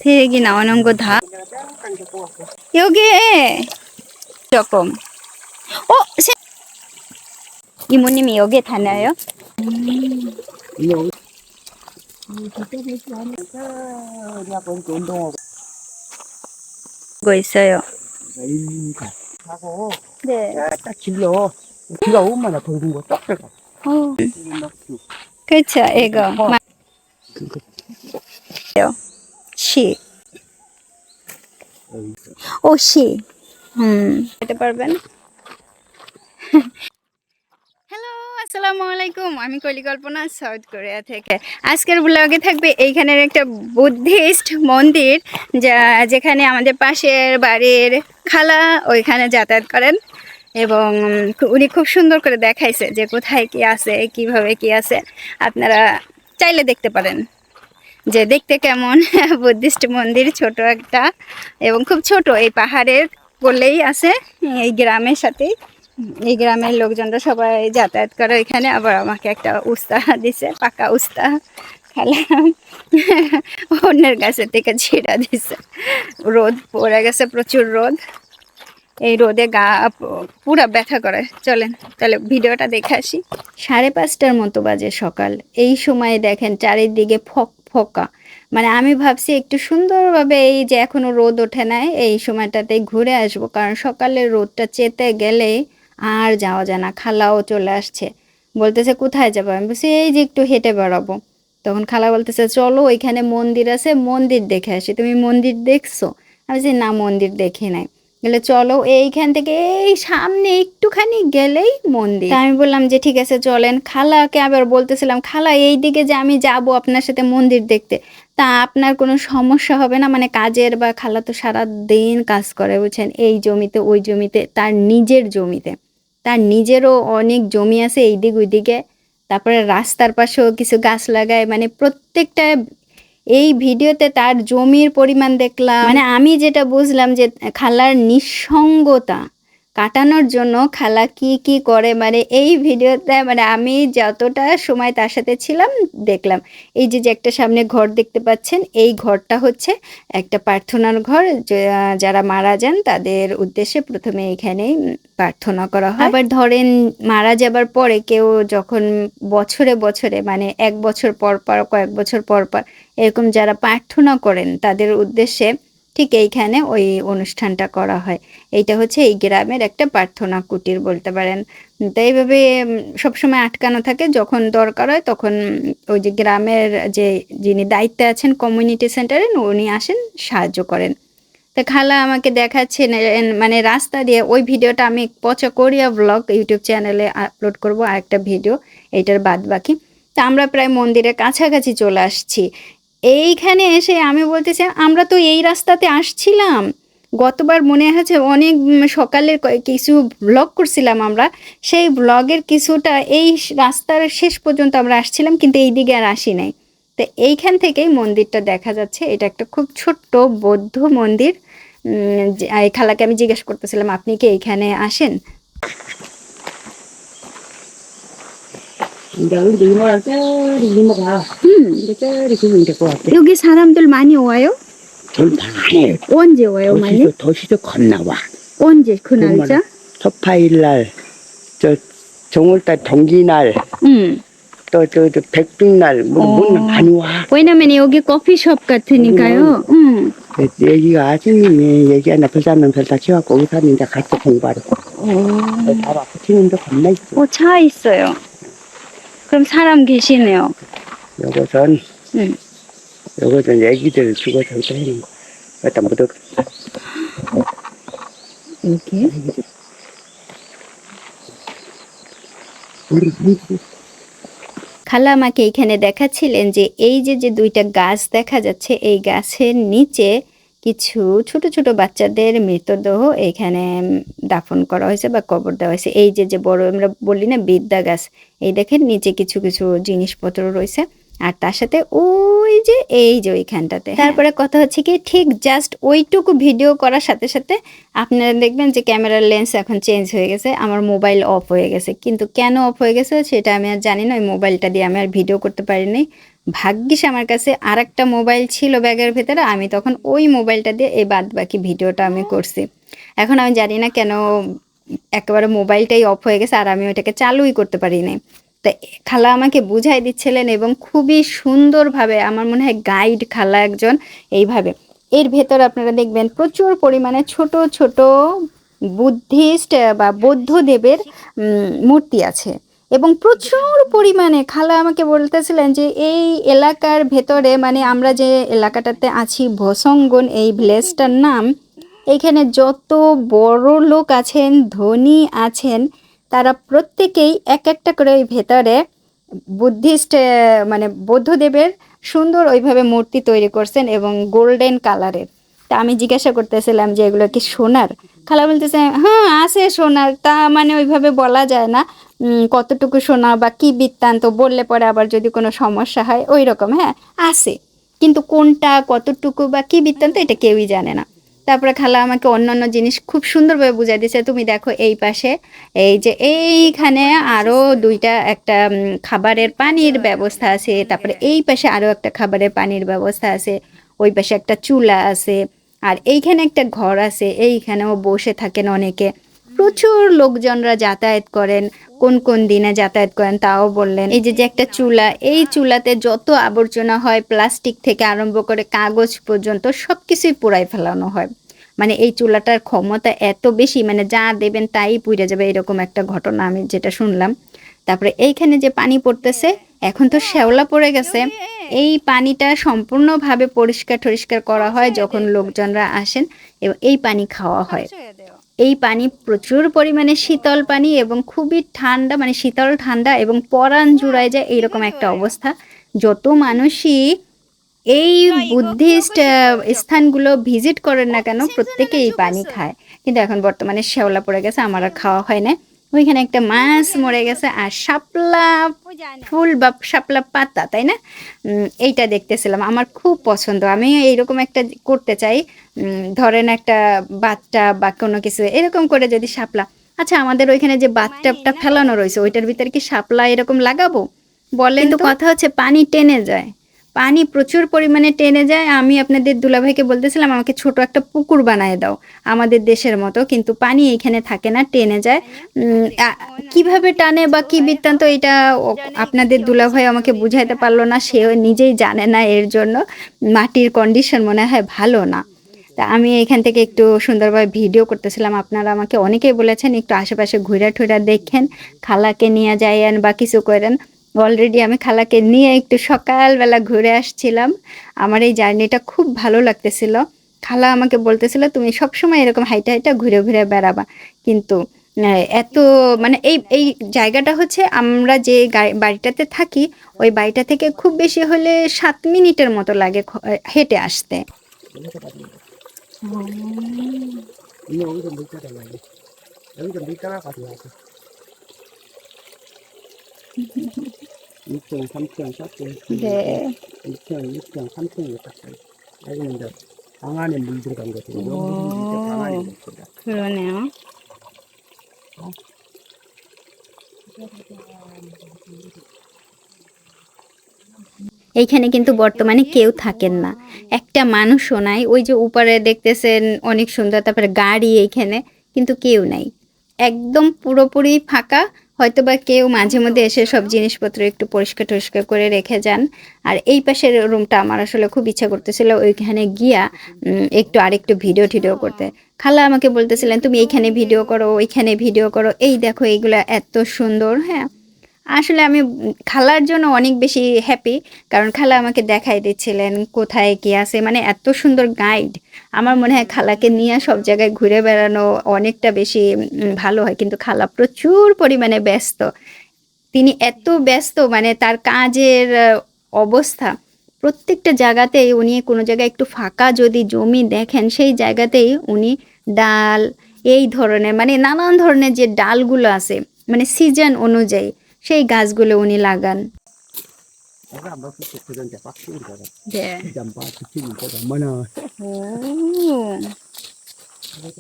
쓰레기 나오는 거 다. 여기에 조금. 이모님이 여기에 다녀요? 그거 있어요. 하고 네. 딱 길러. 비가 오면 나 돌고 거 딱 들어가. 그렇죠. 이거 맞아요. 시. ও 시. এটা পারবেন? হ্যালো, আসসালামু আলাইকুম। আমি কলিকল্পনা সাউথ কোরিয়া থেকে। আজকের ব্লগে থাকবে এইখানের একটা বুদ্ধিস্ট মন্দির, যেখানে আমাদের পাশের বাড়ির খালা ওইখানে যাতায়াত করেন, এবং উনি খুব সুন্দর করে দেখাইছে যে কোথায় কি আছে, কিভাবে কি আছে। আপনারা চাইলে দেখতে পারেন যে দেখতে কেমন। বুদ্ধিস্ট মন্দির ছোট একটা, এবং খুব ছোট, এই পাহাড়ের কোলেই আছে, এই গ্রামের সাথেই। এই গ্রামের লোকজনরা সবাই যাতায়াত করে এখানে। আবার আমাকে একটা উস্তা দিছে, পাকা উস্তা। খেলাম অন্যের গাছের থেকে ছিঁড়া দিছে। রোদ পড়ে গেছে, প্রচুর রোদ। এই রোদে গা পুরা ব্যথা করে। চলেন তাহলে ভিডিওটা দেখে আসি। 5:30টার মতো বাজে সকাল। এই সময়ে দেখেন চারিদিকে ফকা। মানে আমি ভাবছি একটু সুন্দরভাবে, এই যে এখনো রোদ ওঠে নাই, এই সময়টাতে ঘুরে আসবো, কারণ সকালের রোদটা চেতে গেলে আর যাওয়া যায় না। খালাও চলে আসছে, বলতেছে কোথায় যাবো? আমি বলছি এই যে একটু হেঁটে বেড়াবো। তখন খালা বলতেছে চলো ওইখানে মন্দির আছে, মন্দির দেখে আসি। তুমি মন্দির দেখছো? আমি বলছি না, মন্দির দেখি নাই। গেলে চলো, এইখান থেকে এই সামনে একটুখানি গেলেই মন্দির। আমি বললাম যে ঠিক আছে চলেন। খালাকে আবার বলতেছিলাম, খালা এই দিকে যে আমি যাব আপনার সাথে মন্দির দেখতে, তা আপনার কোনো সমস্যা হবে না? মানে কাজের, বা খালা তো সারা দিন কাজ করে বুঝছেন, এই জমিতে ওই জমিতে, তার নিজের জমিতে, তার নিজেরও অনেক জমি আছে এই দিক ওই দিকে। তারপরে রাস্তার পাশেও কিছু গাছ লাগায়, মানে প্রত্যেকটা। এই ভিডিওতে তার জমির পরিমাণ দেখলাম, মানে আমি যেটা বুঝলাম যে খালার নিঃসঙ্গতা কাটানোর জন্য খালা কি কি করে, মানে এই ভিডিওতে, মানে আমি যতটা সময় তার সাথে ছিলাম দেখলাম। এই যে একটা সামনে ঘর দেখতে পাচ্ছেন, এই ঘরটা হচ্ছে একটা প্রার্থনার ঘর। যারা মারা যান তাদের উদ্দেশ্যে প্রথমে এখানেই প্রার্থনা করা হয়। আবার ধরেন মারা যাবার পরে কেউ যখন বছরে বছরে, মানে 1 বছর পর পর, কয়েক বছর পর পর এরকম যারা প্রার্থনা করেন তাদের উদ্দেশ্যে ঠিক এইখানে ওই অনুষ্ঠানটা করা হয়। এইটা হচ্ছে এই গ্রামের একটা প্রার্থনা কুটির বলতে পারেন। তো এইভাবে সবসময় আটকানো থাকে, যখন দরকার হয় তখন ওই যে গ্রামের যে যিনি দায়িত্বে আছেন কমিউনিটি সেন্টারে, উনি আসেন, সাহায্য করেন। তা খালা আমাকে দেখাচ্ছেন, মানে রাস্তা দিয়ে। ওই ভিডিওটা আমি পচা কোরিয়া ব্লগ ইউটিউব চ্যানেলে আপলোড করব, আর একটা ভিডিও এইটার বাদ বাকি। তা আমরা প্রায় মন্দিরের কাছাকাছি চলে আসছি। এইখানে এসে আমি বলতেছি আমরা তো এই রাস্তাতে আসছিলাম গতবার, মনে আছে অনেক সকালের কিছু ব্লগ করছিলাম আমরা, সেই ব্লগের কিছুটা এই রাস্তার শেষ পর্যন্ত আমরা আসছিলাম, কিন্তু এই দিকে আর আসি নাই। তো এইখান থেকেই মন্দিরটা দেখা যাচ্ছে। এটা একটা খুব ছোট্ট বৌদ্ধ মন্দির। এই খালাকে আমি জিজ্ঞেস করতেছিলাম আপনি কি এইখানে আসেন? 여기 사람들 많이 와요? 돈 많이 해. 언제 와요 많이? 도시도 겁나 와. 언제 그 날짜? 초파일 날, 정월달 동기날, 또 백중날, 많이 와. 왜냐면 여기 커피숍 같으니까요. 여기가 아버님이 얘기하나 별다면 별다 키워갖고 의사 사는데 같이 공부하려고. 바로 앞에 치는데 겁나 있어. 차 있어요. 그럼 사람 계시네요. 요것은 애기들 죽어서 해는 거. 갖다 묻어. 여기? খালা আমাকে এইখানে দেখাচ্ছিলেন যে এই যে যে দুইটা গাছ দেখা যাচ্ছে, এই গাছের নিচে কিছু ছোট ছোট বাচ্চাদের মৃতদেহ এখানে দাফন করা হয়েছে বা কবর দেওয়া হয়েছে। এই যে যে বড় আমরা বলি না বিদ্যা গাছ, এই দেখেন নিচে কিছু কিছু জিনিসপত্র রয়েছে। আর তার সাথে ওই যে এই যে ওইখানটাতে। তারপরে কথা হচ্ছে কি ঠিক জাস্ট ওইটুকু ভিডিও করার সাথে সাথে আপনারা দেখবেন যে ক্যামেরার লেন্স এখন চেঞ্জ হয়ে গেছে, আমার মোবাইল অফ হয়ে গেছে। কিন্তু কেন অফ হয়ে গেছে সেটা আমি আর জানি না, ওই মোবাইলটা দিয়ে আমি আর ভিডিও করতে পারিনি। ভাগ্যিস আমার কাছে আরেকটা মোবাইল ছিল ব্যাগের ভেতরে, আমি তখন ওই মোবাইলটা দিয়ে এই বাদ বাকি ভিডিওটা আমি করছি। এখন আমি জানি না কেন একেবারে মোবাইলটাই অফ হয়ে গেছে আর আমি ওইটাকে চালুই করতে পারিনি। তা খালা আমাকে বুঝাই দিচ্ছিলেন এবং খুবই সুন্দরভাবে, আমার মনে হয় গাইড খালা একজন। এইভাবে এর ভেতর আপনারা দেখবেন প্রচুর পরিমাণে ছোট ছোট বুদ্ধিস্ট বা বৌদ্ধদেবের মূর্তি আছে এবং প্রচুর পরিমাণে খালা আমাকে বলতেছিলেন যে এই এলাকার ভেতরে, মানে আমরা যে এলাকাটাতে আছি ভসঙ্গন এই ভিলেজটার নাম, এখানে যত বড় লোক আছেন, ধনী আছেন, তারা প্রত্যেকেই এক একটা করে ওই ভেতরে বুদ্ধিস্ট মানে বৌদ্ধদেবের সুন্দর ওইভাবে মূর্তি তৈরি করছেন এবং গোল্ডেন কালারের। তা আমি জিজ্ঞাসা করতেছিলাম যে এগুলো কি সোনার? খালা বলতেছে হ্যাঁ আছে সোনার, তা মানে ওইভাবে বলা যায় না কতটুকু সোনা বা কি বৃত্তান্ত, বললে পরে আবার যদি কোনো সমস্যা হয় ওই রকম। হ্যাঁ আছে, কিন্তু কোনটা কতটুকু বা কি বৃত্তান্ত এটা কেউই জানে না। তারপরে খালা আমাকে অন্যান্য জিনিস খুব সুন্দরভাবে বুঝাই দিয়েছে। তুমি দেখো এই পাশে এই যে এইখানে আরো দুইটা একটা খাবারের পানির ব্যবস্থা আছে, তারপরে এই পাশে আরো একটা খাবারের পানির ব্যবস্থা আছে, ওই পাশে একটা চুলা আছে, আর এইখানে একটা ঘর আছে, এইখানেও বসে থাকেন অনেকে। প্রচুর লোকজনরা যাতায়াত করেন, কোন কোন দিনে যাতায়াত করেন তাও বললেন। এই যে যে একটা চুলা, এই চুলাতে যত আবর্জনা হয় প্লাস্টিক থেকে আরম্ভ করে কাগজ পর্যন্ত সবকিছুই পোড়াই ফেলানো হয়। মানে এই চুলাটার ক্ষমতা এত বেশি, মানে যা দেবেন তাই পুড়ে যাবে, এরকম একটা ঘটনা আমি যেটা শুনলাম। তারপরে এইখানে যে পানি পড়তেছে, এখন তো শ্যাওলা পড়ে গেছে, এই পানিটা সম্পূর্ণভাবে পরিষ্কার টরিষ্কার করা হয় যখন লোকজনরা আসেন এবং এই পানি খাওয়া হয়। এই পানি প্রচুর পরিমাণে শীতল পানি এবং খুবই ঠান্ডা, মানে শীতল ঠান্ডা এবং পরাণ জুড়ায় যায় এইরকম একটা অবস্থা। যত মানুষই এই বুদ্ধিস্ট স্থানগুলো ভিজিট করেন না কেন প্রত্যেকে এই পানি খায়। কিন্তু এখন বর্তমানে শ্যাওলা পড়ে গেছে, আমার আর খাওয়া হয় না। ওইখানে একটা মাছ মরে গেছে আর শাপলা ফুল বা শাপলা পাতা, তাই না? এইটা দেখতেছিলাম, আমার খুব পছন্দ, আমি এইরকম একটা করতে চাই। ধরেন একটা বাচ্চা বা কোনো কিছু এরকম করে যদি শাপলা, আচ্ছা আমাদের ওইখানে যে বাথটাবটা ফেলানো রয়েছে ওইটার ভিতরে কি শাপলা এরকম লাগাবো বলেন? কিন্তু কথা হচ্ছে পানি টেনে যায়, পানি প্রচুর পরিমাণে টেনে যায়। আমি আপনাদের দুলাভাইকে বলতেছিলাম আমাকে ছোট একটা পুকুর বানায় দাও আমাদের দেশের মতো, কিন্তু পানি এইখানে থাকে না, টেনে যায়। কিভাবে টানে বা কি বৃত্তান্ত এটা আপনাদের দুলাভাই আমাকে বুঝাইতে পারলো না, সেও নিজেই জানে না। এর জন্য মাটির কন্ডিশন মনে হয় ভালো না। তা আমি এখান থেকে একটু সুন্দরভাবে ভিডিও করতেছিলাম। আপনারা আমাকে অনেকেই বলেছেন একটু আশেপাশে ঘুরে ঠুরা দেখেন, খালাকে নিয়ে যাইয়েন বা কিছু করেন। অলরেডি আমি খালাকে নিয়ে একটু সকালবেলা ঘুরে আসছিলাম, আমার এই জার্নিটা খুব ভালো লাগতেছিল। খালা আমাকে বলতেছিল তুমি সবসময় এরকম হাইটা হাইটা ঘুরে ঘুরে বেড়াবা, কিন্তু এত মানে এই এই জায়গাটা হচ্ছে আমরা যে বাড়িটাতে থাকি ওই বাড়িটা থেকে খুব বেশি হলে 7 মিনিটের মতো লাগে হেঁটে আসতে। 이미 여기서 물자잖아. 여기서 물자가 가져와서 2층, 3층, 4층, 네. 2층, 2층, 3층 이렇게 딱 여기는 이제 방 안에 물 들어간 거죠. 여기 물이 이제 방 안에 있습니다. 그러네요. এইখানে কিন্তু বর্তমানে কেউ থাকেন না, একটা মানুষও নাই। ওই যে উপরে দেখতেছেন অনেক সুন্দর, তারপরে গাড়ি এইখানে, কিন্তু কেউ নাই, একদম পুরোপুরি ফাঁকা। হয়তোবা কেউ মাঝে মধ্যে এসে সব জিনিসপত্র একটু পরিষ্কার টরিষ্কার করে রেখে যান। আর এই পাশের রুমটা আমার আসলে খুব ইচ্ছা করতেছিল ওইখানে গিয়া একটু আরেকটু ভিডিও টিডিও করতে। খালা আমাকে বলতেছিলেন তুমি এইখানে ভিডিও করো, ওইখানে ভিডিও করো, এই দেখো এইগুলা এত সুন্দর। হ্যাঁ আসলে আমি খালার জন্য অনেক বেশি হ্যাপি, কারণ খালা আমাকে দেখাই দিচ্ছিলেন কোথায় কি আছে, মানে এত সুন্দর গাইড। আমার মনে হয় খালাকে নিয়ে সব জায়গায় ঘুরে বেড়ানো অনেকটা বেশি ভালো হয়, কিন্তু খালা প্রচুর পরিমাণে ব্যস্ত। তিনি এত ব্যস্ত, মানে তার কাজের অবস্থা প্রত্যেকটা জায়গাতেই উনি কোনো জায়গায় একটু ফাঁকা যদি জমি দেখেন সেই জায়গাতেই উনি ডাল এই ধরনের মানে নানান ধরনের যে ডালগুলো আছে মানে সিজন অনুযায়ী সেই গাছগুলো উনি লাগান। 내가 뭐 그런 데 빡치는 거라. 네. 그냥 봐 붙이는 거라. 뭐나. 오. 내가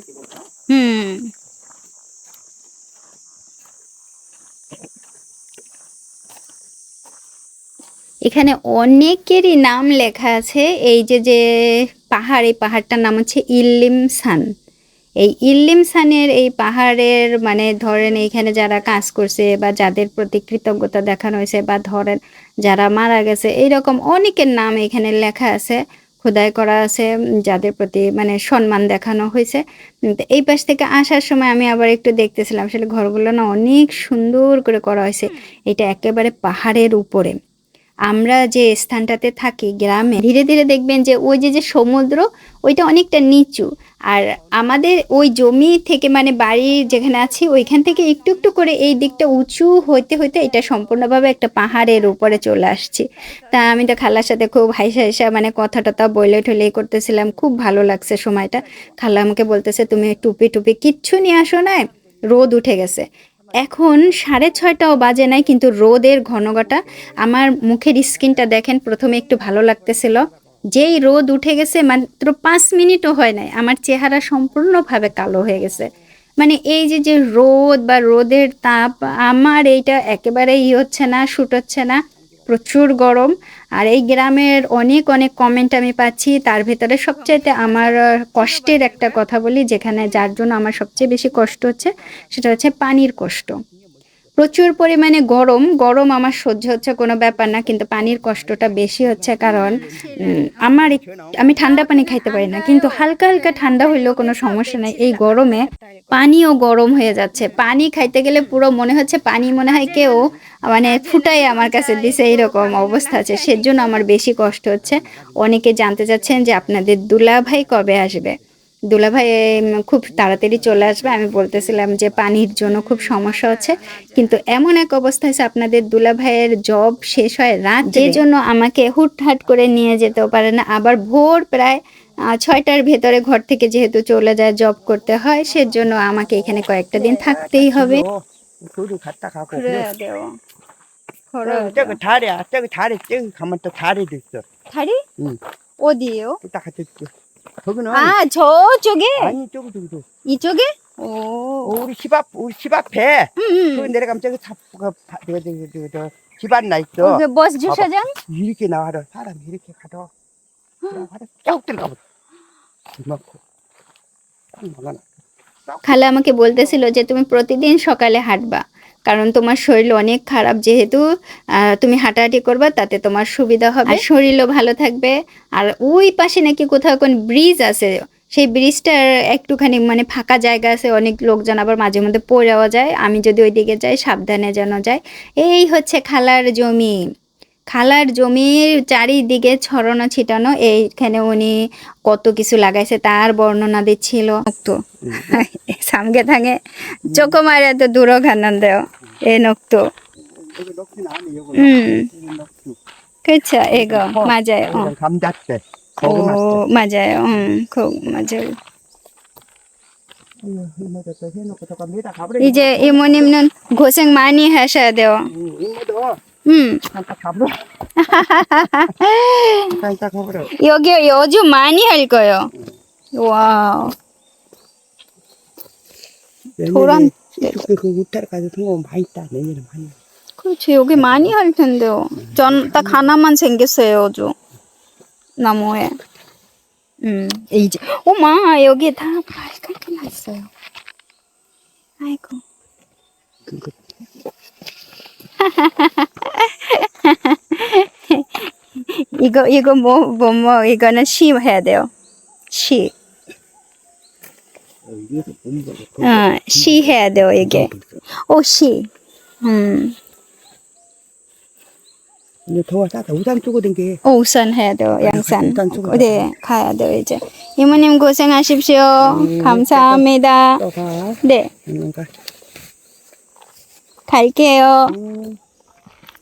이거 হুম। এখানে অনেকেরই নাম লেখা আছে। এই যে পাহাড়, এই পাহাড়টার নাম হচ্ছে ইল্লিমসান। এই ইল্লিমসানের এই পাহাড়ের মানে ধরেন এইখানে যারা কাজ করছে বা যাদের প্রতি কৃতজ্ঞতা দেখানো হয়েছে বা ধরেন যারা মারা গেছে, এইরকম অনেকের নাম এখানে লেখা আছে, খোদাই করা আছে, যাদের প্রতি মানে সম্মান দেখানো হয়েছে। তো এই পাশ থেকে আসার সময় আমি আবার একটু দেখতেছিলাম, আসলে ঘরগুলো না অনেক সুন্দর করে করা হয়েছে। এটা একেবারে পাহাড়ের উপরে। আমরা যে স্থানটাতে থাকি গ্রামে, ধীরে ধীরে দেখবেন যে ওই যে সমুদ্র, ওইটা অনেকটা নিচু। আর আমাদের ওই জমি থেকে মানে বাড়ি যেখানে আছি ওইখান থেকে একটু একটু করে এই দিকটা উঁচু হইতে হইতে এটা সম্পূর্ণভাবে একটা পাহাড়ের উপরে চলে আসছি। তা আমি তো খালার সাথে খুব হাইসা হাইসা মানে কথা টথা বলে ঠলে করতেছিলাম, খুব ভালো লাগছে সময়টা। খালা আমাকে বলতেছে তুমি টুপি টুপি কিচ্ছু নিয়ে আসো না, রোদ উঠে গেছে। এখন 6:30টাও বাজে নাই, কিন্তু রোদের ঘনঘটা, আমার মুখের স্কিনটা দেখেন, প্রথমে একটু ভালো লাগতেছিল, যেই রোদ উঠে গেছে মাত্র 5 মিনিটও হয় নাই আমার চেহারা সম্পূর্ণভাবে কালো হয়ে গেছে। মানে এই যে রোদ বা রোদের তাপ, আমার এইটা একেবারেই হচ্ছে না, শুট হচ্ছে না, প্রচুর গরম। আর এই গ্রামের অনেক অনেক কমেন্ট আমি পাচ্ছি, তার ভেতরে সবচাইতে আমার কষ্টের একটা কথা বলি, যেখানে যার জন্য আমার সবচেয়ে বেশি কষ্ট হচ্ছে, সেটা হচ্ছে পানির কষ্ট। প্রচুর পরিমাণে গরম, গরম আমার সহ্য হচ্ছে কোনো ব্যাপার না, কিন্তু পানির কষ্টটা বেশি হচ্ছে, কারণ আমি ঠান্ডা পানি খাইতে পারি না, কিন্তু হালকা হালকা ঠান্ডা হইলেও কোনো সমস্যা নাই। এই গরমে পানিও গরম হয়ে যাচ্ছে, পানি খাইতে গেলে পুরো মনে হচ্ছে পানি মনে হয় কেউ মানে ফুটাই আমার কাছে দিছে, এইরকম অবস্থা আছে, সেজন্য আমার বেশি কষ্ট হচ্ছে। অনেকে জানতে চাচ্ছেন যে আপনাদের দুলাভাই কবে আসবে। দুলাভাই খুব তাড়াতাড়ি চলে আসবে। আমি বলতেছিলাম যে পানির জন্য খুব সমস্যা হচ্ছে, কিন্তু এমন এক অবস্থা হয়েছে আপনাদের দুলাভাইয়ের জব শেষ হয় রাত, যে জন্য আমাকে হুটহাট করে নিয়ে যেতেও পারে না। আবার ভোর প্রায় 6টার ভেতরে ঘর থেকে যেহেতু চলে যায়, জব করতে হয়, সেজন্য আমাকে এখানে কয়েকটা দিন থাকতেই হবে। 소리 갔다 가고 그래야 돼요. 걸어야 저기 돼요. 다리야. 저기 다리 저기 가면 또 다리도 있어. 다리? 응. 어디예요? 이따 같이 있지. 거기는 저쪽에? 아니 저기. 이쪽에? 오. 우리 집 앞에 거기 내려가면 저기 집 안나 있어. 그 버스 주차장? 이렇게 나와라. 사람 이렇게 가도 나와라. 쭉 들어가면 이만큼. 딱 나가나. খালা আমাকে বলতেছিল যে তুমি প্রতিদিন সকালে হাঁটবা, কারণ তোমার শরীর অনেক খারাপ, যেহেতু তুমি হাঁটাহাঁটি করবা তাতে তোমার সুবিধা হবে, আর শরীরও ভালো থাকবে। আর ওই পাশে নাকি কোথাও কোন ব্রিজ আছে, সেই ব্রিজটার একটুখানি মানে ফাঁকা জায়গা আছে, অনেক লোকজন আবার মাঝে মধ্যে পড়েও যায়, আমি যদি ওইদিকে যাই সাবধানে যেন যাই। এই হচ্ছে খালার জমি। খালার জমির চারিদিকে ছড়ানো ছিটানো, এইখানে উনি কত কিছু লাগাইছে তার বর্ণনা দিচ্ছিল তো। 삼계탕에 조금 말해도 들어갔는데요. 예, 녹두. 여기 녹슨 아니 여기. 여기 녹슨. 그렇죠, 이거 맞아요. 감자대. 오, 맞아요. 그 맞아요. 해놓고 저거 밀어 가버려. 이제 이모님은 고생 많이 하셔야 돼요. 이모도 잠깐 가버려. 잠깐 가버려. 여기 요즘 많이 할 거예요. 와우. 도란. 그 우태를 가지고 통보면 많이 있다. 내년에 많이. 그렇지, 여기 많이 할 텐데요. 전 딱 하나만 생겼어요, 요즘. 나무에. 이제. 어마, 여기 다 빨갛게 났어요. 아이고. 이거 이거는 시 해야 돼요. 시. 시 해야 돼요, 이게. 오, 시. 근데 더워 싸다. 우산 쓰고 댕겨. 우산 해야 돼요. 양산. 우산 쓰고 네, 가야 돼요, 이제. 이모님 고생하십시오. 감사합니다. 또 가. 네, 가. 갈게요.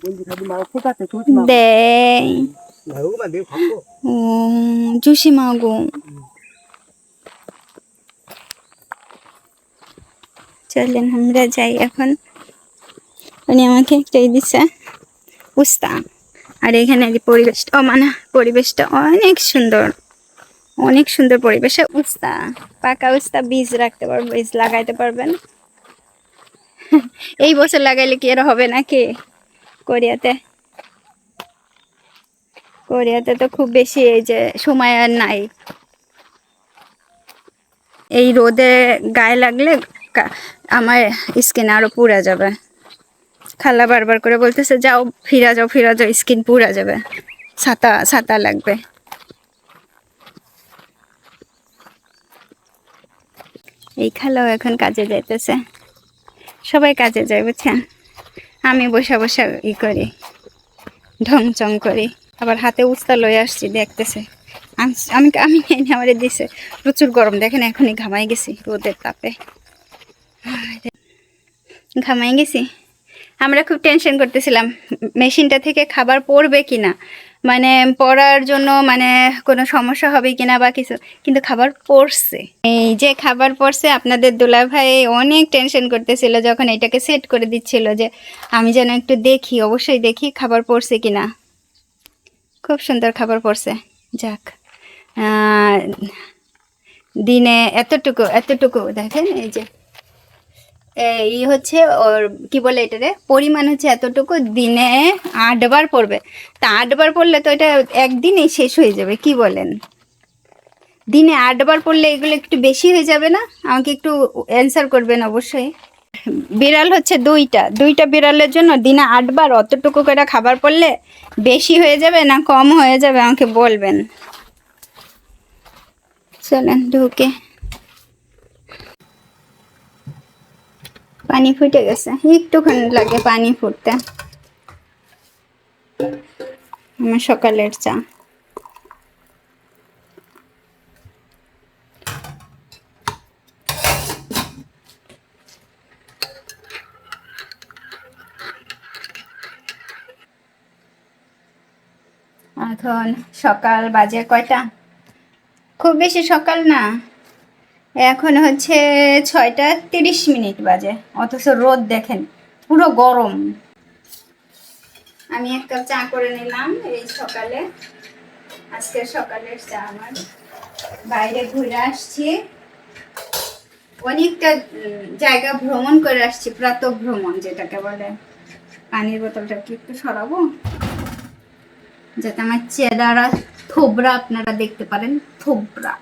먼지 가지 말고 코다테 조심하고. 네. 나 여기만 내고 갖고. 조심하고. চলেন আমরা যাই এখন। উনি আমাকে একটাই দিচ্ছে উস্তা। আর এখানে পরিবেশটা পরিবেশটা অনেক সুন্দর, অনেক সুন্দর পরিবেশে উস্তা, পাকা উস্তা বীজ রাখতে পারবেন, বীজ লাগাইতে পারবেন। এই বছর লাগাইলে কি আর হবে নাকি? কোরিয়াতে কোরিয়াতে তো খুব বেশি এই যে সময় আর নাই। এই রোদে গায়ে লাগলে আমার স্কিন আরো পুড়ে যাবে। খালা বারবার করে বলতেছে যাও ফিরা যাও স্কিন পুড়ে যাবে, ছাতা ছাতা লাগবে। এই খালাও এখন কাজে যাইতেছে, সবাই কাজে যায় বুঝছেন। আমি বসে বসে করি, ঢং চং করি। আবার হাতে উস্তা লয়ে আসছি, দেখতেছে আমি আমি আমারে দিছে। প্রচুর গরম দেখেন, এখনই ঘামাই গেছি রোদের তাপে, ঘামাই গেছি। আমরা খুব টেনশন করতেছিলাম মেশিনটা থেকে খাবার পড়বে কিনা, মানে পড়ার জন্য মানে কোনো সমস্যা হবে কিনা বা কিছু, কিন্তু খাবার পড়ছে। এই যে খাবার পড়ছে, আপনাদের দুলাভাই অনেক টেনশন করতেছিল যখন এটাকে সেট করে দিচ্ছিল, যে আমি যেন একটু দেখি, অবশ্যই দেখি খাবার পড়ছে কিনা। খুব সুন্দর খাবার পড়ছে। যাক, দিনে এতটুকু এতটুকু দেখেন, এই যে এই হচ্ছে ওর কি বলে এটারে পরিমাণ হচ্ছে এতটুকু, দিনে 8 বার পড়বে। তা 8 বার পড়লে তো এটা একদিনেই শেষ হয়ে যাবে, কি বলেন? দিনে 8 বার পড়লে এগুলো একটু বেশি হয়ে যাবে না? আমাকে একটু অ্যান্সার করবেন অবশ্যই। বিড়াল হচ্ছে দুইটা বিড়ালের জন্য দিনে 8 বার অতটুকু করে খাবার পড়লে বেশি হয়ে যাবে না কম হয়ে যাবে, আমাকে বলবেন। চলেন ঢুকে। পানি ফুটে গেছে, একটুখানি লাগে পানি ফুটতে। আমার সকালের চা। এখন সকাল বাজে কয়টা? খুব বেশি সকাল না, এখন হচ্ছে 6:30 বাজে, অথচ রোদ দেখেন পুরো গরম। আমি 1 কাপ চা করে নিলাম এই সকালে, আজকের সকালের চা আমার। বাইরে ঘুরে আসছি, অনেকটা জায়গা ভ্রমণ করে আসছি, প্রাতঃ ভ্রমণ যেটাকে বলে। পানির বোতলটা কি একটু সরাবো যাতে আমার চেহারা থোবরা আপনারা দেখতে পারেন, থোবরা।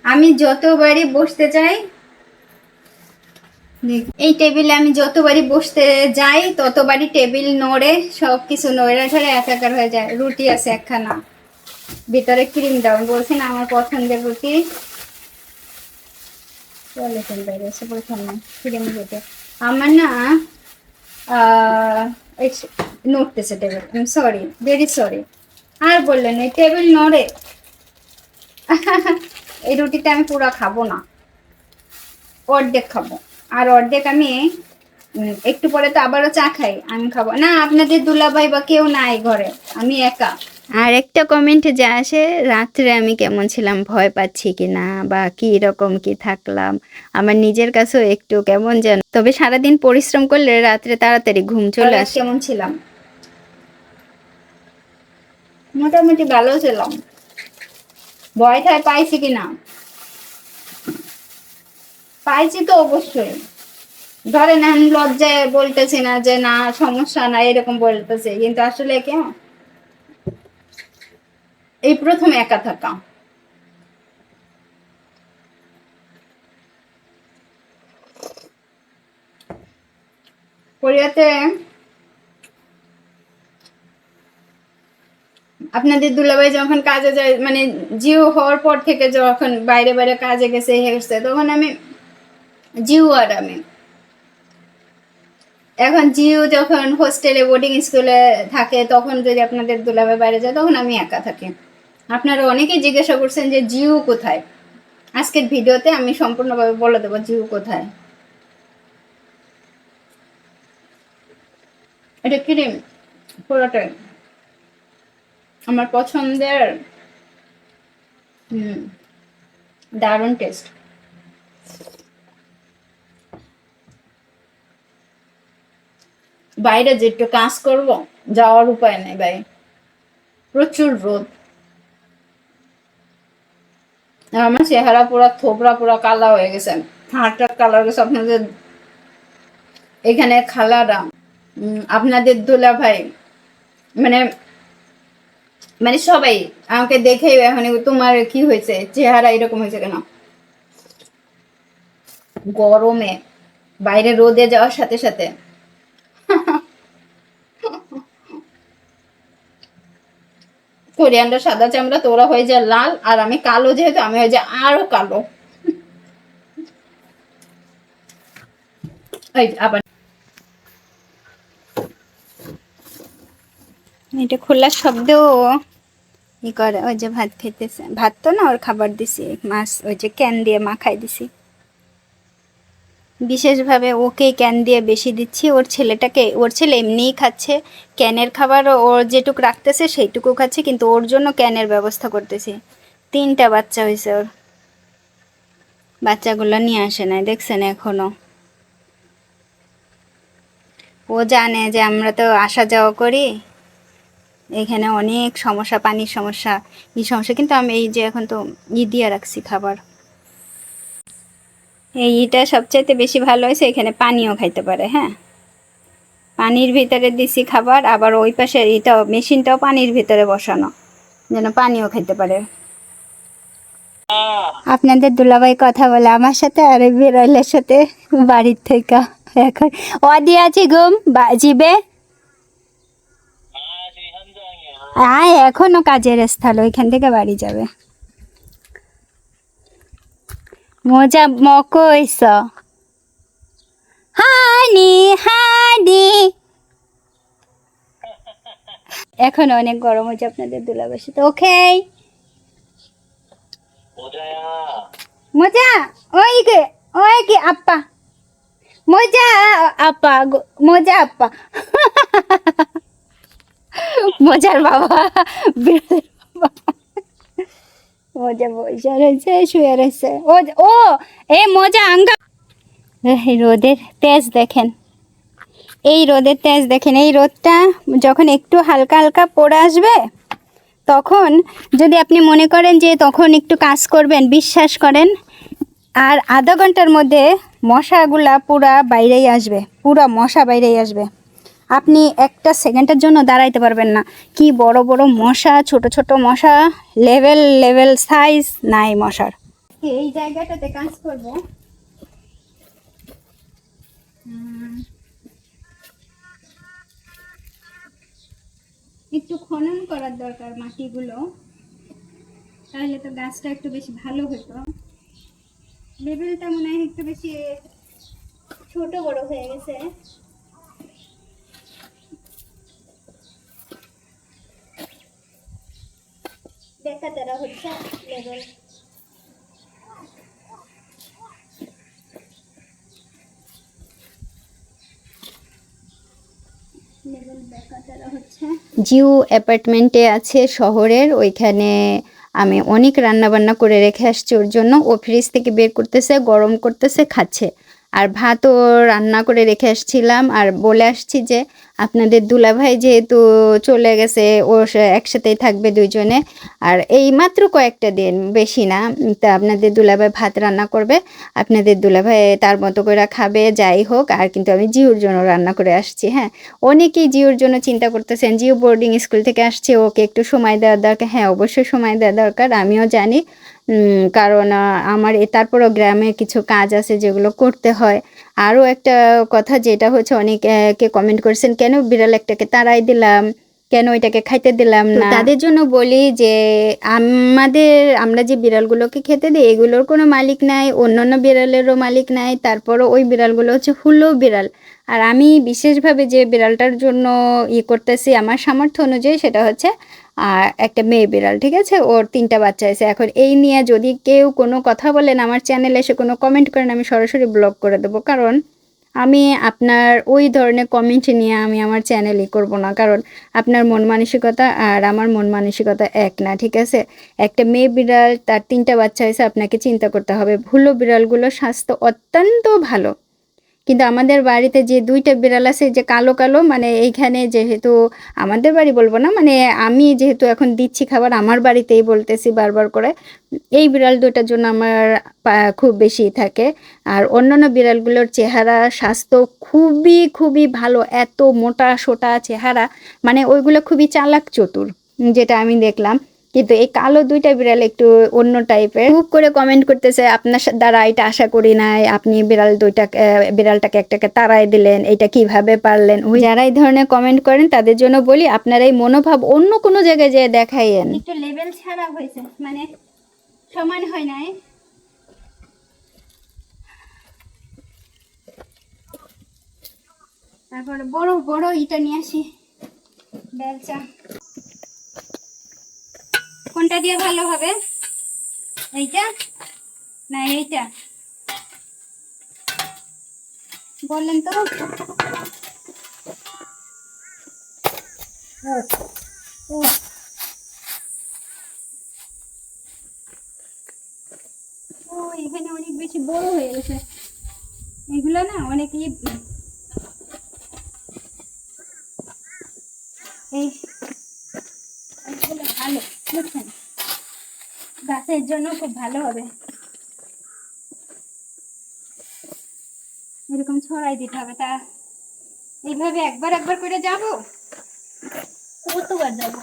আমি যতবারই বসতে চাই, এই টেবিলে আমি যতবারই বসতে যাই ততবারই টেবিল নড়ে, সবকিছু নড়ে ধরে একাকার হয়ে যায়। রুটি আছে একখানা, ভিতরে ক্রিম দাও, বলছি না আমার পছন্দের রুটি। চলে বাইরে এসে প্রথমে ক্রিম রুটি আমার না নড়তেছে টেবিল। Sorry, very sorry. আর বললেন এই টেবিল নড়ে। এই রুটিটা আমি পুরো খাবো না, অর্ধেক খাবো, আর অর্ধেক আমি একটু পরে তো আবারও চা খাই, আমি খাবো না। আপনাদের দুলাভাই বা কেউ নাই ঘরে, আমি একা। আর একটা কমেন্টে যা আসে, রাত্রে আমি কেমন ছিলাম, ভয় পাচ্ছি কিনা বা কি রকম কি থাকলাম, আমার নিজের কাছেও একটু কেমন যেন। তবে সারাদিন পরিশ্রম করলে রাত্রে তাড়াতাড়ি ঘুম চলে আসে। কেমন ছিলাম? মোটামুটি ভালো ছিলাম। ভয় ঠায় পাইছি কিনা? পাইছি তো অবশ্যই। ধরেন আমি লজ্জায় বলতেছি না যে না সমস্যা না, এরকম বলতেছে, কিন্তু আসলে কেমন এই প্রথম একা থাকা। কোরিয়াতে আপনাদের দুলাভাই যখন কাজে যায়, মানে জিও হওয়ার পর থেকে যখন বাইরে বাইরে কাজে গেছে তখন আমি জিও আর আমি এখন জিও যখন হোস্টেলে বোর্ডিং স্কুলে থাকে তখন যদি আপনাদের দুলাভাই বাইরে যায় তখন আমি একা থাকি। আপনারা অনেকেই জিজ্ঞাসা করছেন যে জিও কোথায়। আজকের ভিডিওতে আমি সম্পূর্ণভাবে বলে দেবো জিও কোথায়। এটা ক্রিম পুরোটাই আমার পছন্দের। দারুণ টেস্ট। বাইরে যে একটু কাজ করব, যাওয়ার উপায় নেই ভাই, প্রচুর রোদ। আর আমার চেহারা পুরো থোবরা পুরো কালা হয়ে গেছে, হাড়টা কালা হয়ে গেছে। আপনাদের এখানে খালারা, আপনাদের দুলা ভাই, মানে মানে সবাই আমাকে দেখে এখন তোমার কি হয়েছে, চেহারা এরকম হয়েছে কেন? গরমে বাইরে রোদে যাওয়ার সাথে সাথে কোরিয়ানরা সাদা চামড়া, তো ওরা হয়ে যায় লাল, আর আমি কালো যেহেতু আমি হয়ে যায় আরো কালো। এই আবার এটা খোলার শব্দ ই করে। ওই যে ভাত খেতেছে, ভাত তো না, ওর খাবার দিছি মাছ, ওই যে ক্যান দিয়ে মাখাই দিছি। বিশেষভাবে ওকে ক্যান দিয়ে বেশি দিচ্ছি, ওর ছেলেটাকে, ওর ছেলে এমনিই খাচ্ছে ক্যানের খাবার, ওর যেটুকু রাখতেছে সেইটুকু খাচ্ছে, কিন্তু ওর জন্য ক্যানের ব্যবস্থা করতেছি। 3টা বাচ্চা হয়েছে ওর, বাচ্চাগুলো নিয়ে আসে নাই, দেখছেন এখনো। ও জানে যে আমরা তো আসা যাওয়া করি, এখানে অনেক সমস্যা, পানির সমস্যা, এই সমস্যা, কিন্তু আমি এই যে এখন তো দিয়ে রাখছি খাবার। এইটা সবচাইতে বেশি ভালো হয়েছে, এখানে পানিও খাইতে পারে। হ্যাঁ, পানির ভিতরে দিছি খাবার, আবার ওই পাশে এটাও মেশিনটাও পানির ভিতরে বসানো, যেন পানিও খাইতে পারে। আপনাদের দুলাভাই কথা বলে আমার সাথে আর বিড়ালের সাথে বাড়ির থেকে। এখন অদি আছে ঘুম জিবে, এখনো কাজের স্থল, ওইখান থেকে বাড়ি যাবে। মজা মকইছ হানি হানি। এখন অনেক গরম হচ্ছে আপনাদের দুলাভাইয়ের সাথে। ওকে মজা, ওই কি আপ্পা, মজা আপা, মজা আপা। মজার বাবা, বিড়ালের বাবা মজা বসে রয়েছে, শুয়ে রয়েছে। ও এ মজা আঙ্গা। রোদের তেজ দেখেন, এই রোদের তেজ দেখেন। এই রোদটা যখন একটু হালকা হালকা পড়ে আসবে, তখন যদি আপনি মনে করেন যে তখন একটু কাজ করবেন, বিশ্বাস করেন আর আধা ঘন্টার মধ্যে মশাগুলা পুরা বাইরেই আসবে, পুরা মশা বাইরেই আসবে। আপনি একটা সেকেন্ডের জন্য দাঁড়াইতে পারবেন না। কি বড় বড় মশা, ছোট ছোট মশা, লেভেল লেভেল সাইজ নাই মশার। এই জায়গাটাতে কাজ করব, একটু খনন করার দরকার মাটিগুলো, তাহলে তো গাছটা একটু বেশি ভালো হতো। লেভেলটা মনে হয় একটু বেশি ছোট বড় হয়ে গেছে। দেখা তারা হচ্ছে লেভেল। জিও অ্যাপার্টমেন্টে আছে শহরের, ওইখানে আমি অনেক রান্না বান্না করে রেখে আসছি ওর জন্য। ও ফ্রিজ থেকে বের করতেছে, গরম করতেছে, খাচ্ছে। আর ভাতও রান্না করে রেখে আসছিলাম, আর বলে আসছি যে আপনাদের দুলাভাই যেহেতু চলে গেছে, ও একসাথেই থাকবে দুইজনে, আর এই মাত্র কয়েকটা দিন, বেশি না, তা আপনাদের দুলাভাই ভাত রান্না করবে, আপনাদের দুলাভাই তার মতো করে খাবে, যাই হোক। আর কিন্তু আমি জিওর জন্য রান্না করে আসছি। হ্যাঁ, অনেকেই জিওর জন্য চিন্তা করতেছেন, জিও বোর্ডিং স্কুল থেকে আসছে, ওকে একটু সময় দেওয়ার দরকার। হ্যাঁ, অবশ্যই সময় দেওয়া দরকার, আমিও জানি, কারণ আমার তারপরও গ্রামে কিছু কাজ আছে যেগুলো করতে হয়। আরও একটা কথা যেটা হচ্ছে, অনেকে কমেন্ট করেছেন কেন বিড়াল একটাকে তাড়াই দিলাম, কেন এটাকে খাইতে দিলাম না। তাদের জন্য বলি যে আমরা যে বিড়ালগুলোকে খেতে দিই, এগুলোর কোনো মালিক নাই, অন্যান্য বিড়ালেরও মালিক নাই, তারপরও ওই বিড়ালগুলো হচ্ছে হুলো বিড়াল। আর আমি বিশেষভাবে যে বিড়ালটার জন্য করতেছি আমার সামর্থ্য অনুযায়ী, সেটা হচ্ছে একটা মেয়ে বিড়াল, ঠিক আছে? ওর 3টা বাচ্চা আছে। এখন এই নিয়ে যদি কেউ কোনো কথা বলেন, আমার চ্যানেলে এসে কোনো কমেন্ট করেন, আমি সরাসরি ব্লক করে দেবো। কারণ আমি আপনার ওই ধরনের কমেন্ট নিয়ে আমি আমার চ্যানেলই করব না। কারণ আপনার মন মানসিকতা আর আমার মন মানসিকতা এক না, ঠিক আছে? একটা মেয়ে বিড়াল, তার 3টা বাচ্চা হয়েছে, আপনাকে চিন্তা করতে হবে। ভুলো বিড়ালগুলোর স্বাস্থ্য অত্যন্ত ভালো, কিন্তু আমাদের বাড়িতে যে 2টা বিড়াল আছে, যে কালো কালো, মানে এইখানে যেহেতু আমাদের বাড়ি বলবো না, মানে আমি যেহেতু এখন দিচ্ছি খাবার আমার বাড়িতেই বলতেছি বারবার করে, এই বিড়াল 2টার জন্য আমার খুব বেশি থাকে। আর অন্যান্য বিড়ালগুলোর চেহারা স্বাস্থ্য খুবই খুবই ভালো, এত মোটা সোটা চেহারা, মানে ওইগুলো খুবই চালাক চতুর, যেটা আমি দেখলাম। কিন্তু এই কালো 2টা বিড়াল একটু অন্য টাইপের। খুব করে কমেন্ট করতেছে, আপনার দ্বারা এটা আশা করি নাই, আপনি বিড়ালটাকে একটাকে তাড়াই দিলেন, এটা কিভাবে পারলেন। ওই যারা এই ধরনের কমেন্ট করেন তাদের জন্য বলি, আপনারা এই মনোভাব অন্য কোনো জায়গায় যেয়ে দেখাইয়েন। একটু লেভেল ছাড়া হয়েছে, মানে সমান হয় নাই। তারপরে বড় বড় ইটা নিয়ে আসি, বেলচা। কোনটা দিয়ে ভালো হবে, এইটা না এইটা বললেন তো? ও এখানে অনেক বেশি বড় হয়ে গেছে, এগুলো না অনেক এইগুলো ভালো, বুঝছেন? গাছের জন্য খুব ভালো হবে, এরকম ছড়াই দিতে হবে। তা এইভাবে একবার একবার করে যাবো, কতবার যাবো?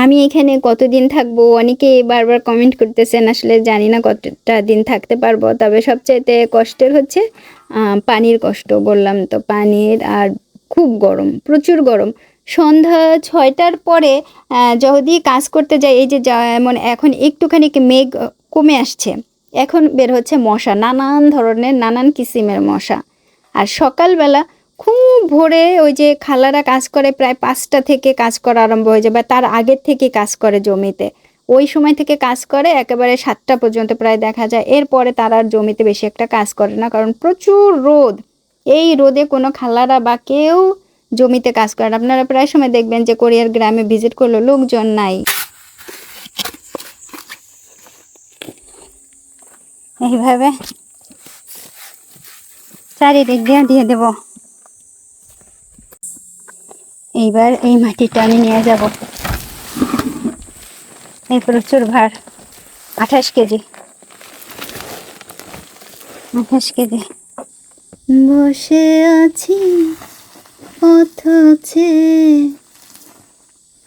আমি এখানে কতদিন থাকবো, অনেকে বারবার কমেন্ট করতেছেন, আসলে জানি না কতটা দিন থাকতে পারবো। তবে সবচাইতে কষ্টের হচ্ছে পানির কষ্ট, বললাম তো পানির। আর খুব গরম, প্রচুর গরম। সন্ধ্যা 6টার পরে যদি কাজ করতে যাই, এই যে যেমন এখন একটুখানি মেঘ কমে আসছে, এখন বের হচ্ছে মশা, নানান ধরনের নানান কিসিমের মশা। আর সকালবেলা খুব ভোরে ওই যে খালারা কাজ করে, প্রায় 5টা থেকে কাজ করা আরম্ভ হয়ে যায়, বা তার আগের থেকে কাজ করে জমিতে। ওই সময় থেকে কাজ করে একেবারে 7টা পর্যন্ত প্রায় দেখা যায়। এরপরে তারা আর জমিতে বেশি একটা কাজ করে না, কারণ প্রচুর রোদ। এই রোদে কোনো খালারা বা কেউ জমিতে কাজ করে না। আপনারা প্রায় সময় দেখবেন যে কোরিয়ার গ্রামে ভিজিট করলে লোকজন নাই। এইভাবে চারিদিক দিয়ে দিয়ে দেব। এইবার এই মাটিটা আমি নিয়ে যাব, এই প্রচুর ভার, 28 কেজি, 28 কেজি। বসে আছি অথচে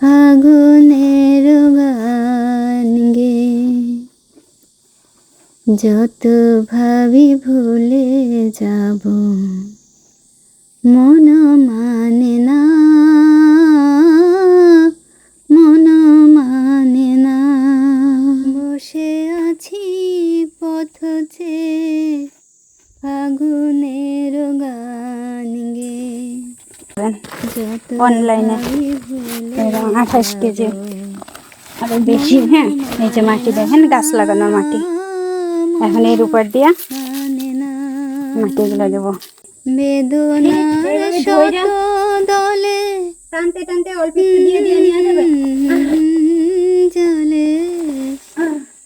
আগুনের গান গে, যত ভাবি ভুলে যাব, মন মানে না, মন মানে না। বসে আছি পথে আগুনের গান গে, অনলাইনে 28 কেজি, আরো বেশি। হ্যাঁ, এই যে মাটি দেখেন, গাছ লাগানোর মাটি। এখন এর উপর দিয়া মাটিগুলো দেবো। বেদনার শত দলে টানতে টানতে অল্প দিয়ে দিয়ে নিয়ে যাবে জলে,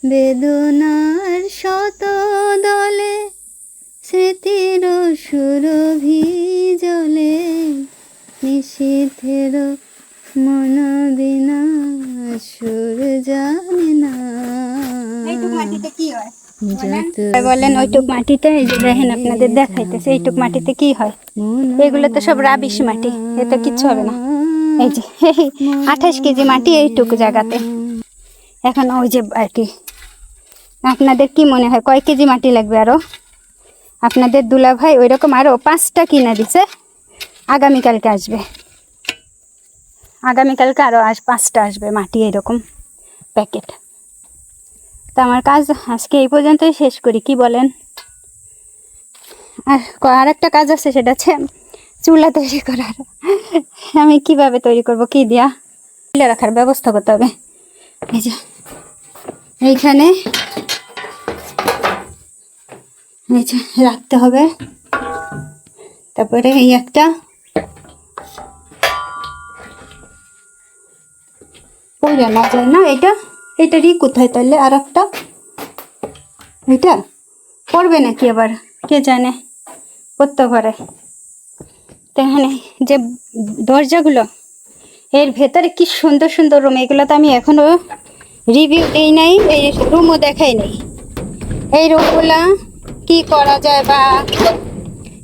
বেদনার শত দলে স্মৃতির সুরভি জলে, নিশীথের মন বিনা সুর জানে না। এইটুক মাটিতে কি হয় বলেন? ওইটুক মাটিতে, এই যে দেখেন আপনাদের দেখাইতেছে, এইটুক মাটিতে কি হয়? এগুলো তো সব রাবিশ মাটি, এতে কিচ্ছু হবে না। এই যে 28 কেজি মাটি এইটুকু জায়গাতে। এখন ওই যে আর কি, আপনাদের কি মনে হয় কয় কেজি মাটি লাগবে আরো? আপনাদের দুলা ভাই ওই রকম আরো 5টা কিনে দিছে, আগামীকালকে আসবে, আগামীকালকে আরো 5টা আসবে মাটি এরকম। প্যাকেট। তো আমার কাজ আজকে এই পর্যন্তই শেষ করি, কি বলেন? আর একটা কাজ আছে, সেটা হচ্ছে চুলা তৈরি করার। আমি কিভাবে তৈরি করব, কি দিয়া চুলা রাখার ব্যবস্থা করতে হবে। এই যে এইখানে এই যে রাখতে হবে। তারপরে এই একটা পড়ে না যায় না, এটারই কোথায় তাহলে আর একটা, এটা পড়বে নাকি আবার কে জানে, পড়তে পারে। তো এখানে যে দরজাগুলো, এর ভেতরে কি সুন্দর সুন্দর রুম, এগুলো তো আমি এখনো রিভিউ দিই নাই, এই রুমও দেখাই নাই। এই রুমগুলা কি করা যায় বা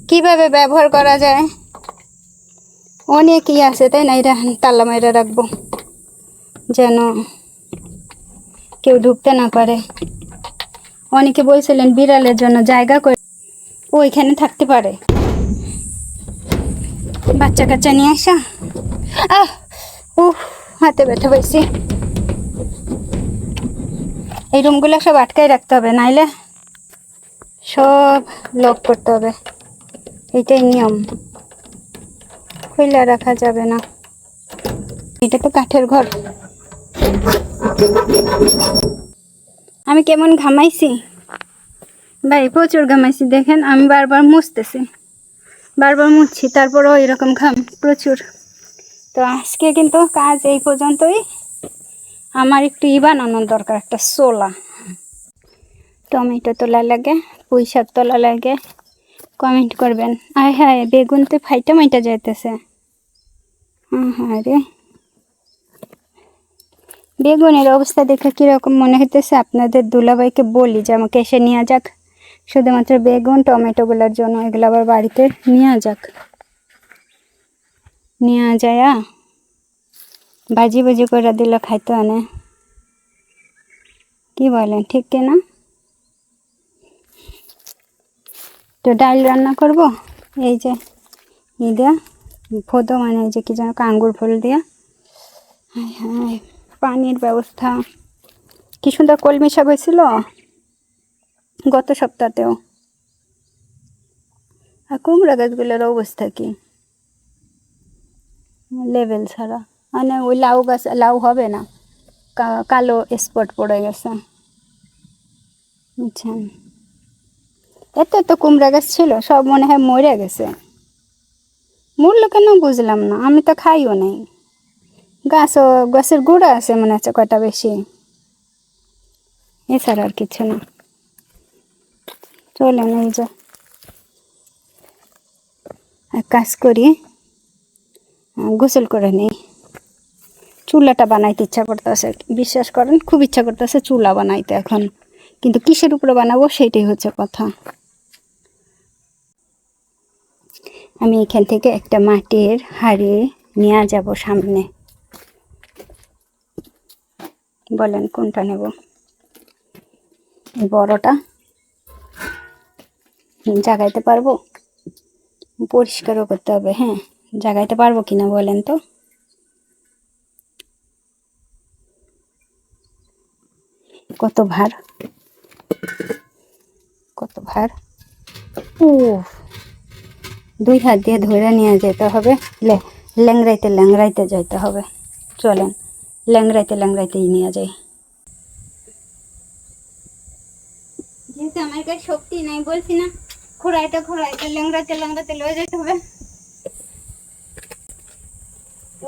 কিভাবে ব্যবহার করা যায়, অনেকই আছে তাই না? এটা তালা মেরে রাখবো যেন কেউ ঢুকতে না পারে। অনেকে বলছিলেন বিড়ালের জন্য জায়গা করে ওইখানে থাকতে পারে, বাচ্চা কাচ্চা নিয়ে আসা। হাতে ব্যথা পাইছি। এই রুমগুলো সব আটকাই রাখতে হবে, নাইলে সব লক করতে হবে, এটাই নিয়ম, খুলে রাখা যাবে না। এটা তো কাঠের ঘর। আমি কেমন ঘামাইছি ভাই, প্রচুর ঘামাইছি। দেখেন আমি বারবার মুছতেছি, বারবার মুছছি, তারপরেও এরকম ঘাম প্রচুর। তো আজকে কিন্তু কাজ এই পর্যন্তই। আমার একটু বানানোর দরকার, একটা ছোলা। টমেটো তোলা লাগে, পুঁই শাক তোলা লাগে, কমেন্ট করবেন। আয় হায়, বেগুন তো ফাইটা মাইটা যাইতেছে। হ্যাঁ রে, বেগুনের অবস্থা দেখে কীরকম মনে হইতেছে। আপনাদের দুলাভাইকে বলি যে আমাকে এসে নিয়ে যাক, শুধুমাত্র বেগুন টমেটোগুলোর জন্য। এগুলো আবার বাড়িতে নিয়ে যাক, নিয়ে যায় ভাজি ভাজি করে দিলে খাইতে আনে। কি বলেন, ঠিক কিনা? তো ডাল রান্না করব, এই যে দেয়া ফোদো, মানে এই যে কি যেন আঙ্গুর ফুল দিয়া। হ্যাঁ, পানির ব্যবস্থা কি সুন্দর। কলমি শাক হয়েছিল গত সপ্তাহতেও। আর কুমড়া গাছগুলোর অবস্থা কি, লেভেল ছাড়া। মানে ওই লাউ গাছ, লাউ হবে না, কালো স্পট পড়ে গেছে। আচ্ছা, এত কুমড়া গাছ ছিল, সব মনে হয় মরে গেছে। মরলো কেন বুঝলাম না, আমি তো খাইও নাই। গাছের গুঁড়া আছে মনে হচ্ছে কয়টা বেশি, এছাড়া আর কিছু না। চলেন এই যে এক কাজ করি, গোসল করে নেই। চুলাটা বানাইতে ইচ্ছা করতেছে, বিশ্বাস করেন খুব ইচ্ছা করতেছে চুলা বানাইতে এখন, কিন্তু কিসের উপরে বানাবো সেইটাই হচ্ছে কথা। আমি এখান থেকে একটা মাটির হাঁড়ি নিয়ে যাব সামনে। বলেন কোনটা নেব? বড়টা জাগাইতে পারবো, পরিষ্কারও করতে হবে। হ্যাঁ, জাগাইতে পারবো কিনা বলেন তো? কত ভার, কত ভার! ও, 2 হাত দিয়ে ধরে নিয়ে যেতে হবে, ল্যাংড়াইতে ল্যাংড়াইতে যাইতে হবে। চলেন ল্যাংড়াইতে ল্যাংড়াইতেই নিয়ে যাই। যেহেতু আমার কাছে শক্তি নাই, বলছি না, ঘোরাইতে ল্যাংড়াইতে ল্যাংড়াইতে লয়ে যেতে হবে।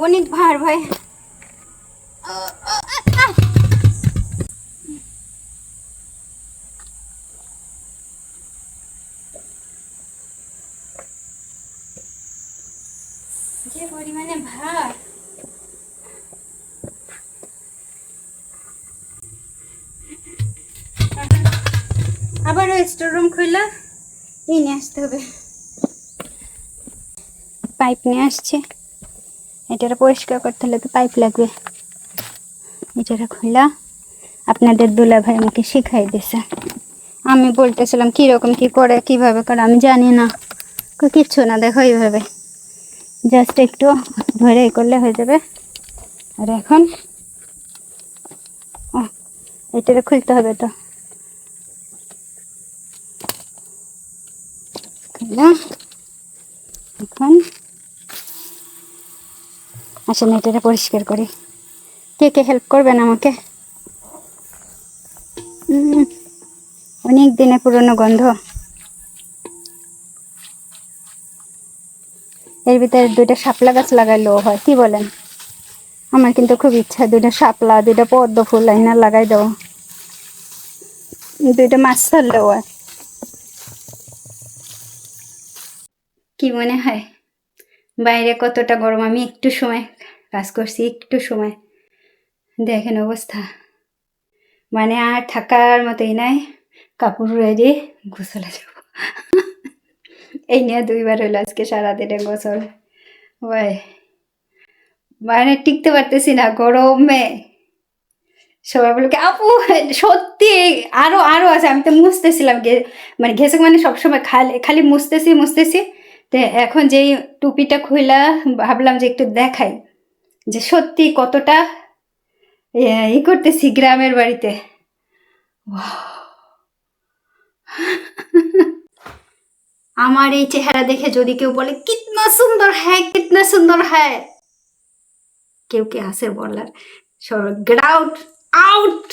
অনেক ভার ভাই। যে পরিমাণে ভার, আবার স্টোর রুম খুললে নিয়ে আসতে হবে। পাইপ নিয়ে আসছে, এটা পরিষ্কার করতে হলে তো পাইপ লাগবে। এটা খুললা আপনাদের দুলাভাই আমাকে শিখাই দিছে। আমি বলতেছিলাম কীরকম কি করে, কিভাবে করে, আমি জানি না কিচ্ছু না। দেখো এইভাবে জাস্ট একটু ধরে করলে হয়ে যাবে। আর এখন এটারে খুলতে হবে তো। খুললাম। এখন আসলে এটারে পরিষ্কার করি। কে কে হেল্প করবেন আমাকে? অনেক দিনে পুরনো গন্ধ। এর ভিতরে 2টা শাপলা গাছ লাগাইলেও হয়, কি বলেন? আমার কিন্তু খুব ইচ্ছা 2টা শাপলা, 2টা পদ্ম ফুল আইনা লাগাই দেবো, 2টা মাছ ছাড়লেও হয়। কি মনে হয় বাইরে কতটা গরম? আমি একটু সময় কাজ করছি, একটু সময় দেখেন অবস্থা, মানে আর থাকার মতোই নাই। কাপড় রেডি, গোসলে যাব। এই নিয়ে 2বার হলো আজকে সারাদিনে গোসল। ভাই মানে টিকতে পারতেছি না গরমে। সবাই বলে কি আপু সত্যি আরো আরো আছে। আমি তো মুছতেছিলাম, মানে ঘেসে মানে সবসময় খালি খালি মুছতেছি। তো এখন যেই টুপিটা খুইলা ভাবলাম যে একটু দেখাই যে সত্যি কতটা ই করতেছি গ্রামের বাড়িতে। আমার এই চেহারা দেখে যদি কেউ বলে কিতনা সুন্দর হ্যায়, কিতনা সুন্দর হ্যায়, কেউ কি আছে বলার? সব গেট আউট, আউট।